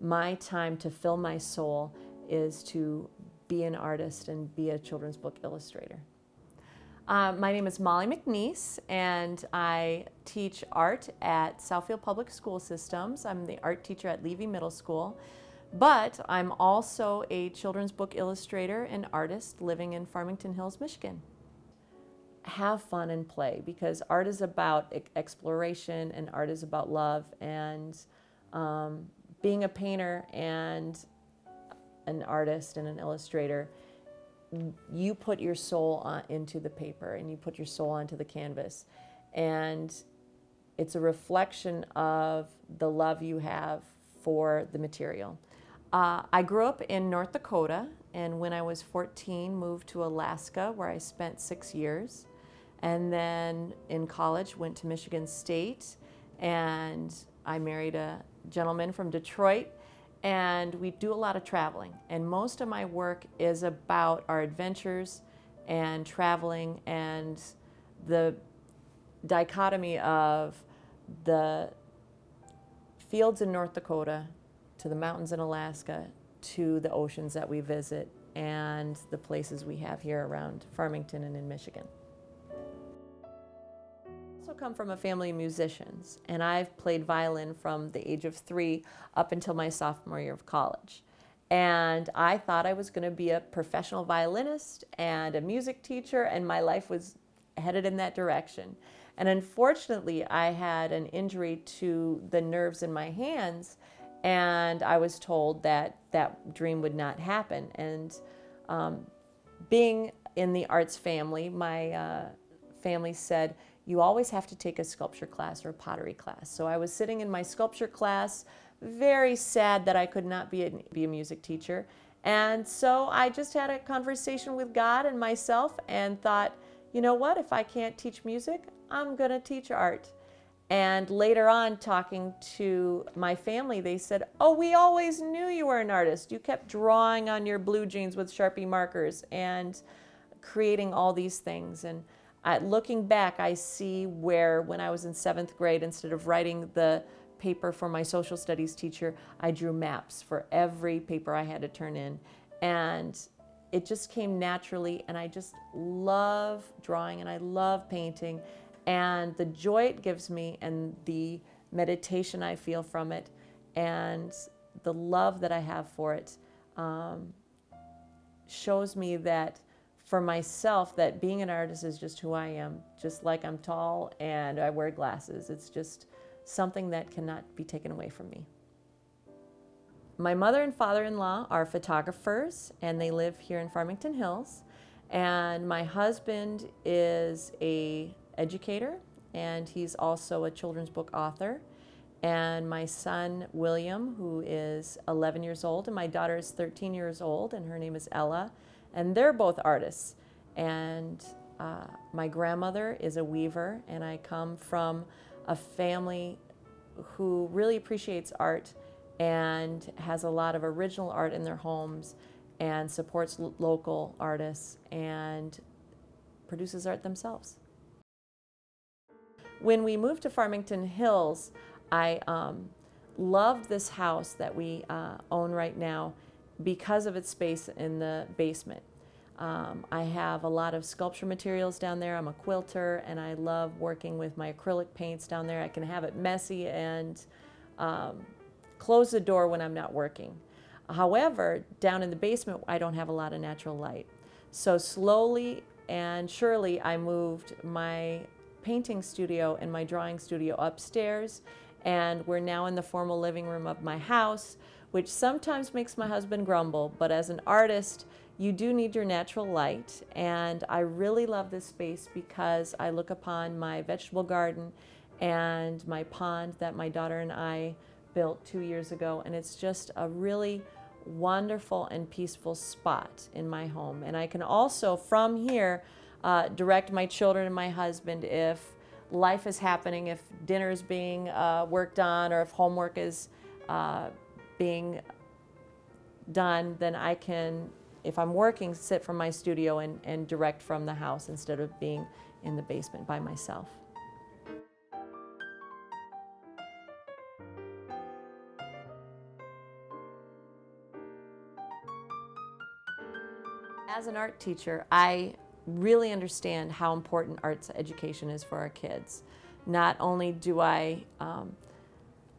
my time to fill my soul is to be an artist and be a children's book illustrator. My name is Molly McNeece, and I teach art at Southfield Public School Systems. I'm the art teacher at Levy Middle School, but I'm also a children's book illustrator and artist living in Farmington Hills, Michigan. Have fun and play, because art is about exploration and art is about love, and being a painter and an artist and an illustrator, you put your soul into the paper and you put your soul onto the canvas, and it's a reflection of the love you have for the material. I grew up in North Dakota, and when I was 14 moved to Alaska, where I spent 6 years, and then in college went to Michigan State, and I married a gentleman from Detroit, and we do a lot of traveling, and most of my work is about our adventures and traveling, and the dichotomy of the fields in North Dakota to the mountains in Alaska to the oceans that we visit and the places we have here around Farmington and in Michigan. I also come from a family of musicians, and I've played violin from the age of 3 up until my sophomore year of college. And I thought I was going to be a professional violinist and a music teacher, and my life was headed in that direction. And unfortunately, I had an injury to the nerves in my hands, and I was told that that dream would not happen. And being in the arts family, my family said, you always have to take a sculpture class or a pottery class. So I was sitting in my sculpture class, very sad that I could not be a music teacher. And so I just had a conversation with God and myself and thought, you know what, if I can't teach music, I'm gonna teach art. And later on, talking to my family, they said, oh, we always knew you were an artist. You kept drawing on your blue jeans with Sharpie markers and creating all these things. And looking back, I see where when I was in 7th grade, instead of writing the paper for my social studies teacher, I drew maps for every paper I had to turn in. And it just came naturally, and I just love drawing and I love painting. And the joy it gives me and the meditation I feel from it and the love that I have for it shows me that for myself, that being an artist is just who I am, just like I'm tall and I wear glasses. It's just something that cannot be taken away from me. My mother and father-in-law are photographers, and they live here in Farmington Hills. And my husband is an educator, and he's also a children's book author. And my son, William, who is 11 years old, and my daughter is 13 years old, and her name is Ella. And they're both artists. And my grandmother is a weaver, and I come from a family who really appreciates art and has a lot of original art in their homes and supports local artists and produces art themselves. When we moved to Farmington Hills, I loved this house that we own right now because of its space in the basement. I have a lot of sculpture materials down there. I'm a quilter, and I love working with my acrylic paints down there. I can have it messy and close the door when I'm not working. However, down in the basement, I don't have a lot of natural light. So slowly and surely, I moved my painting studio and my drawing studio upstairs, and we're now in the formal living room of my house, which sometimes makes my husband grumble, but as an artist, you do need your natural light, and I really love this space because I look upon my vegetable garden and my pond that my daughter and I built 2 years ago, and it's just a really wonderful and peaceful spot in my home. And I can also, from here, direct my children and my husband if life is happening, if dinner is being worked on, or if homework is being done, then I can, if I'm working, sit from my studio and direct from the house instead of being in the basement by myself. As an art teacher, I really understand how important arts education is for our kids. Not only do I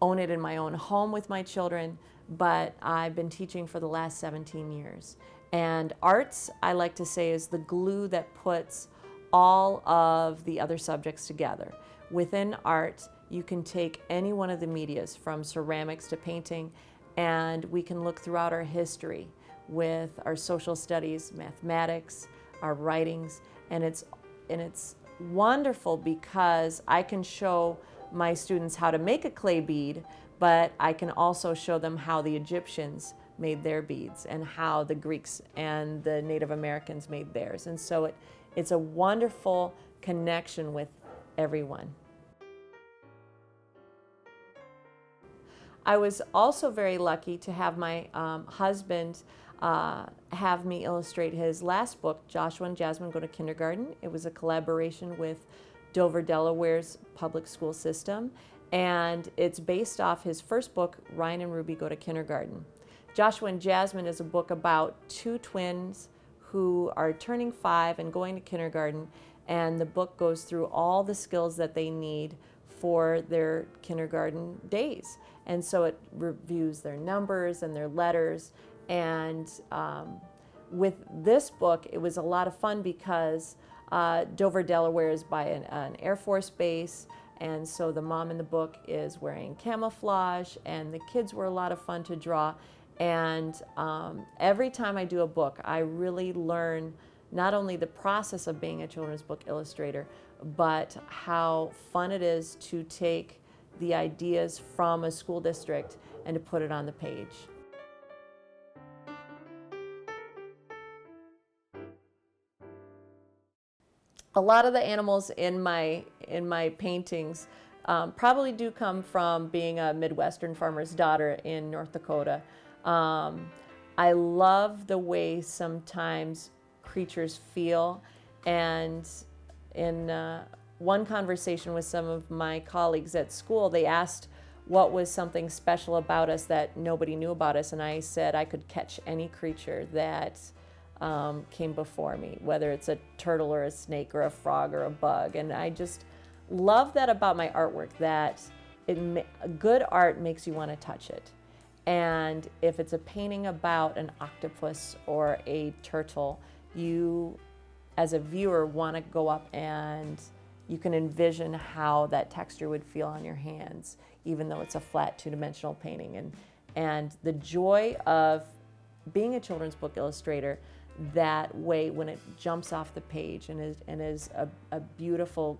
own it in my own home with my children, but I've been teaching for the last 17 years. And arts, I like to say, is the glue that puts all of the other subjects together. Within art, you can take any one of the medias, from ceramics to painting, and we can look throughout our history with our social studies, mathematics, our writings, and it's wonderful because I can show my students how to make a clay bead, but I can also show them how the Egyptians made their beads and how the Greeks and the Native Americans made theirs. And so it's a wonderful connection with everyone. I was also very lucky to have my husband have me illustrate his last book, Joshua and Jasmine Go to Kindergarten. It was a collaboration with Dover, Delaware's public school system, and it's based off his first book, Ryan and Ruby Go to Kindergarten. Joshua and Jasmine is a book about two twins who are turning 5 and going to kindergarten, and the book goes through all the skills that they need for their kindergarten days. And so it reviews their numbers and their letters. And with this book, it was a lot of fun because Dover, Delaware is by an Air Force base, and so the mom in the book is wearing camouflage, and the kids were a lot of fun to draw. And every time I do a book, I really learn not only the process of being a children's book illustrator, but how fun it is to take the ideas from a school district and to put it on the page. A lot of the animals in my paintings probably do come from being a Midwestern farmer's daughter in North Dakota. I love the way sometimes creatures feel, and in one conversation with some of my colleagues at school, they asked what was something special about us that nobody knew about us, and I said I could catch any creature that came before me, whether it's a turtle or a snake or a frog or a bug. And I just love that about my artwork, that good art makes you want to touch it. And if it's a painting about an octopus or a turtle, you as a viewer want to go up and you can envision how that texture would feel on your hands, even though it's a flat two-dimensional painting. And the joy of being a children's book illustrator that way, when it jumps off the page and is a beautiful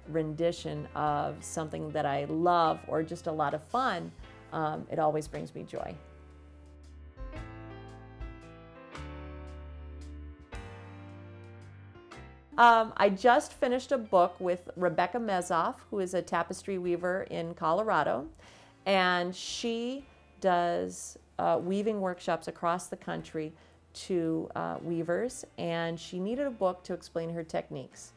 rendition of something that I love or just a lot of fun, it always brings me joy. I just finished a book with Rebecca Mezoff, who is a tapestry weaver in Colorado, and she does weaving workshops across the country to weavers, and she needed a book to explain her techniques.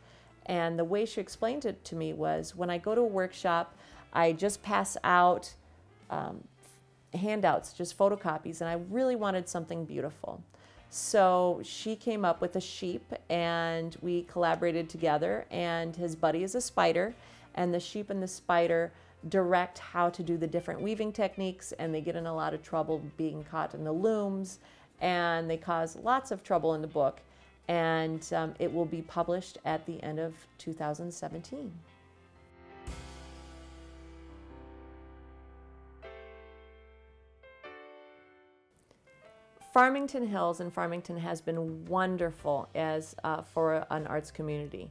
And the way she explained it to me was, when I go to a workshop, I just pass out handouts, just photocopies, and I really wanted something beautiful. So she came up with a sheep, and we collaborated together, and his buddy is a spider, and the sheep and the spider direct how to do the different weaving techniques, and they get in a lot of trouble being caught in the looms, and they cause lots of trouble in the book. And it will be published at the end of 2017. Farmington Hills and Farmington has been wonderful as for an arts community.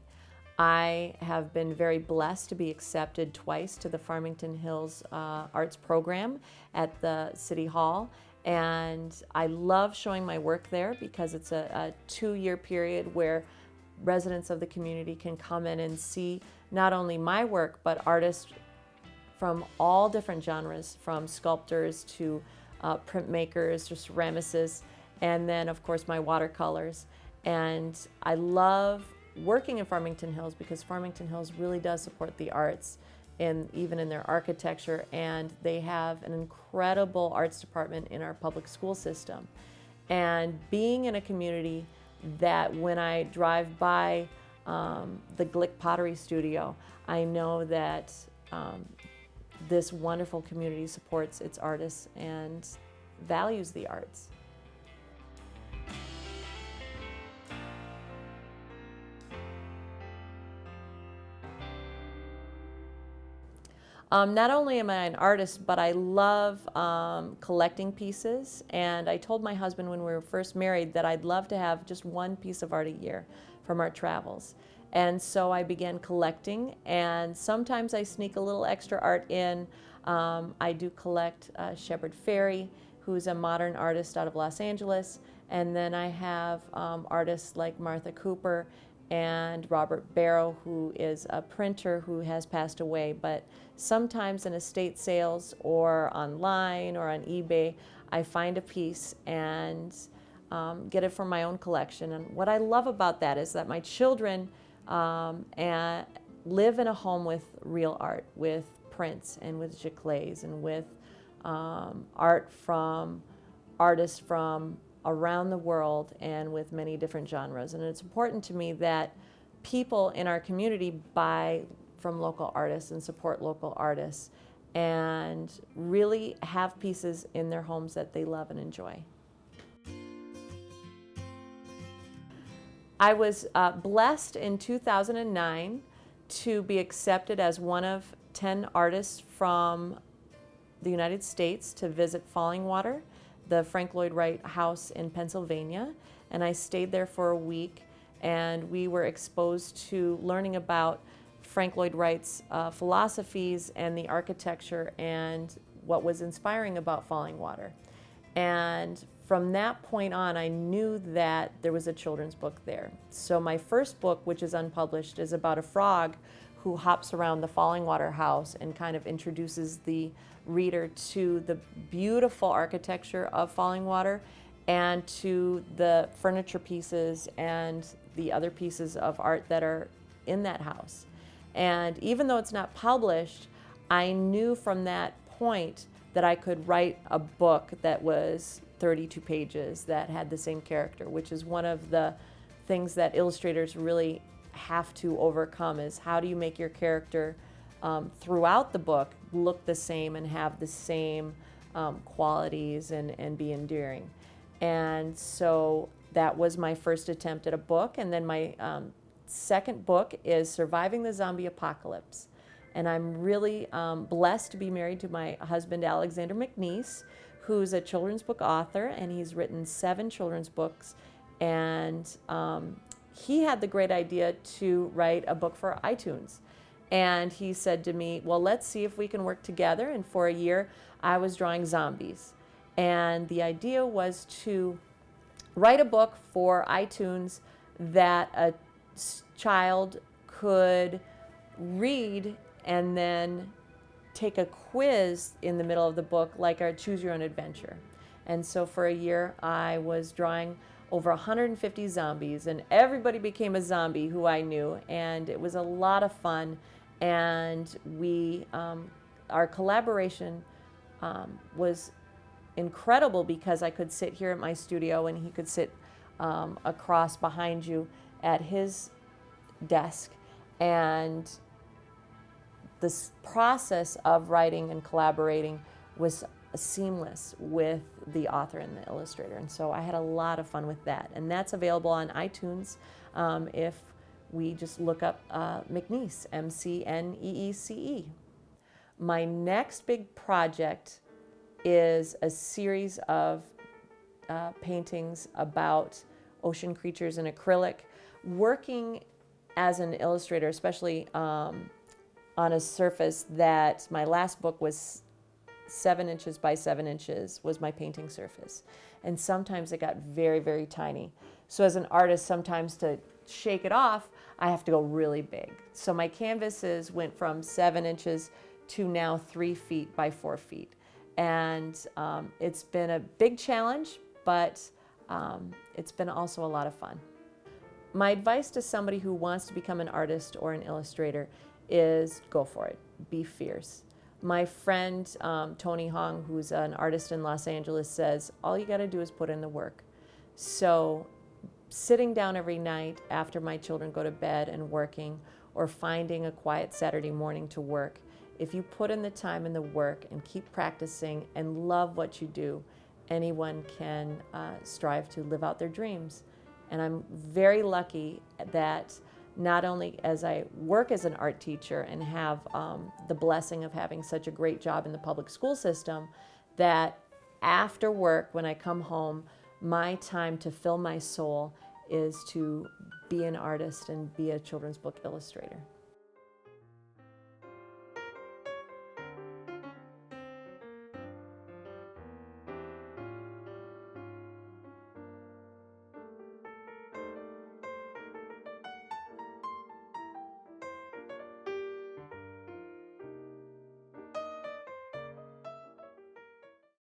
I have been very blessed to be accepted twice to the Farmington Hills Arts Program at the City Hall, and I love showing my work there because it's a 2-year period where residents of the community can come in and see not only my work, but artists from all different genres, from sculptors to printmakers to ceramicists, and then of course my watercolors. And I love working in Farmington Hills because Farmington Hills really does support the arts, even in their architecture, and they have an incredible arts department in our public school system. And being in a community that when I drive by the Glick Pottery Studio, I know that this wonderful community supports its artists and values the arts. Not only am I an artist, but I love collecting pieces. And I told my husband when we were first married that I'd love to have just one piece of art a year from our travels. And so I began collecting, and sometimes I sneak a little extra art in. I do collect Shepard Fairey, who's a modern artist out of Los Angeles. And then I have artists like Martha Cooper and Robert Barrow, who is a printer who has passed away. But sometimes in estate sales or online or on eBay, I find a piece and get it from my own collection. And what I love about that is that my children live in a home with real art, with prints and with giclées and with art from artists from around the world and with many different genres. And it's important to me that people in our community buy from local artists and support local artists and really have pieces in their homes that they love and enjoy. I was blessed in 2009 to be accepted as one of 10 artists from the United States to visit Fallingwater, the Frank Lloyd Wright house in Pennsylvania. And I stayed there for a week, and we were exposed to learning about Frank Lloyd Wright's philosophies and the architecture and what was inspiring about Fallingwater. And from that point on, I knew that there was a children's book there. So my first book, which is unpublished, is about a frog who hops around the Fallingwater house and kind of introduces the reader to the beautiful architecture of Fallingwater and to the furniture pieces and the other pieces of art that are in that house. And even though it's not published, I knew from that point that I could write a book that was 32 pages that had the same character, which is one of the things that illustrators really have to overcome, is how do you make your character throughout the book look the same and have the same qualities and be endearing. And so that was my first attempt at a book. And then my second book is Surviving the Zombie Apocalypse. And I'm really blessed to be married to my husband, Alexander McNeece, who's a children's book author, and he's written 7 children's books. And he had the great idea to write a book for iTunes. And he said to me, well, let's see if we can work together. And for a year, I was drawing zombies. And the idea was to write a book for iTunes that a child could read and then take a quiz in the middle of the book, like our Choose Your Own Adventure. And so for a year, I was drawing over 150 zombies, and everybody became a zombie who I knew, and it was a lot of fun. And our collaboration was incredible because I could sit here at my studio and he could sit across behind you at his desk. And this process of writing and collaborating was seamless with the author and the illustrator. And so I had a lot of fun with that. And that's available on iTunes if we just look up McNeece, McNeece. My next big project is a series of paintings about ocean creatures in acrylic. Working as an illustrator, especially on a surface that my last book was 7 inches by 7 inches was my painting surface. And sometimes it got very, very tiny. So as an artist, sometimes to shake it off, I have to go really big. So my canvases went from 7 inches to now 3 feet by 4 feet. And it's been a big challenge, but it's been also a lot of fun. My advice to somebody who wants to become an artist or an illustrator is go for it. Be fierce. My friend Tony Hong, who's an artist in Los Angeles, says all you got to do is put in the work. So sitting down every night after my children go to bed and working, or finding a quiet Saturday morning to work, if you put in the time and the work and keep practicing and love what you do, anyone can strive to live out their dreams. And I'm very lucky that not only as I work as an art teacher and have the blessing of having such a great job in the public school system, that after work, when I come home, my time to fill my soul is to be an artist and be a children's book illustrator.